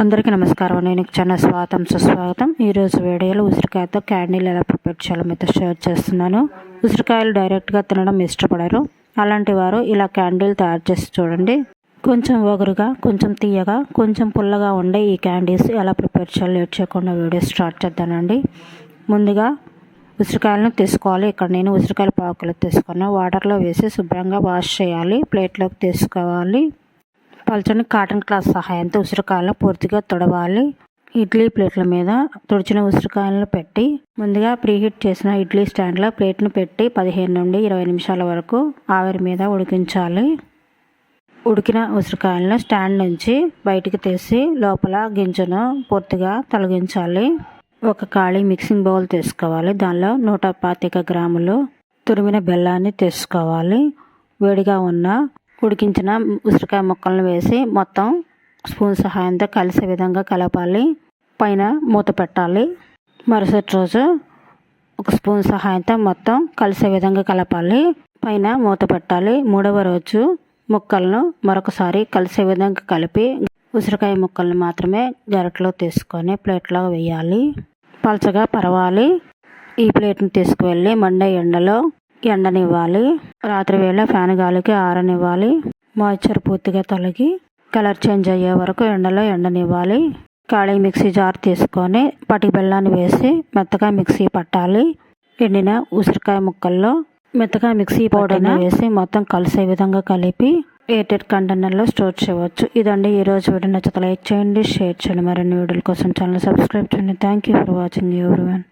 అందరికీ నమస్కారం. నేను చాలా సుస్వాగతం. ఈరోజు వీడియోలో ఉసిరికాయతో క్యాండీలు ఎలా ప్రిపేర్ చేయాలో మీతో షేర్ చేస్తున్నాను. ఉసిరికాయలు డైరెక్ట్గా తినడం ఇష్టపడరు. అలాంటి వారు ఇలా క్యాండీలు తయారు చేసి చూడండి. కొంచెం ఒగరుగా, కొంచెం తీయగా, కొంచెం పుల్లగా ఉండే ఈ క్యాండీస్ ఎలా ప్రిపేర్ చేయాలో లేట్ చేయకుండా వీడియో స్టార్ట్ చేద్దానండి. ముందుగా ఉసిరికాయలను తీసుకోవాలి. ఇక్కడ నేను ఉసిరికాయలు పావు కిలో తీసుకున్నాను. వాటర్లో వేసి శుభ్రంగా వాష్ చేయాలి. ప్లేట్లోకి తీసుకోవాలి. పల్చని కాటన్ క్లాత్ సహాయంతో ఉసిరికాయలను పూర్తిగా తొడవాలి. ఇడ్లీ ప్లేట్ల మీద తుడిచిన ఉసిరికాయలను పెట్టి ముందుగా ప్రీహీట్ చేసిన ఇడ్లీ స్టాండ్లో ప్లేట్ను పెట్టి 15 నుండి 20 నిమిషాల వరకు ఆవిరి మీద ఉడికించాలి. ఉడికిన ఉసిరికాయలను స్టాండ్ నుంచి బయటికి తీసి లోపల గింజను పూర్తిగా తొలగించాలి. ఒక ఖాళీ మిక్సింగ్ బౌల్ తీసుకోవాలి. దానిలో 125 గ్రాములు తురిమిన బెల్లాన్ని తీసుకోవాలి. వేడిగా ఉన్న ఉడికించిన ఉసిరికాయ ముక్కలను వేసి మొత్తం స్పూన్ సహాయంతో కలిసే విధంగా కలపాలి. పైన మూత పెట్టాలి. మరుసటి రోజు ఒక స్పూన్ సహాయంతో మొత్తం కలిసే విధంగా కలపాలి. పైన మూత పెట్టాలి. మూడవ రోజు ముక్కలను మరొకసారి కలిసే విధంగా కలిపి ఉసిరికాయ ముక్కలను మాత్రమే గరిటెలో తీసుకొని ప్లేట్లో వేయాలి. పలచగా పరవాలి. ఈ ప్లేట్ని తీసుకువెళ్ళి మండే ఎండలో ఎండనివ్వాలి. రాత్రి వేళ ఫ్యాన్ గాలికి ఆరనివ్వాలి. మాయిశ్చర్ పూర్తిగా తొలగి కలర్ చేంజ్ అయ్యే వరకు ఎండలో ఎండనివ్వాలి. ఖాళీ మిక్సీ జార్ తీసుకొని పటి బెల్లాన్ని వేసి మెత్తగా మిక్సీ పట్టాలి. ఎండిన ఉసిరికాయ ముక్కల్లో మెత్తగా మిక్సీ పౌడర్ని వేసి మొత్తం కలిసే విధంగా కలిపి ఎయిర్టైట్ కంటైనర్లో స్టోర్ చేయవచ్చు. ఇదండి ఈరోజు వీడియో. నచ్చితే లైక్ చేయండి, షేర్ చేయండి. మరిన్ని వీడియోల కోసం ఛానల్ సబ్స్క్రైబ్ చేయండి. Thank you for watching everyone.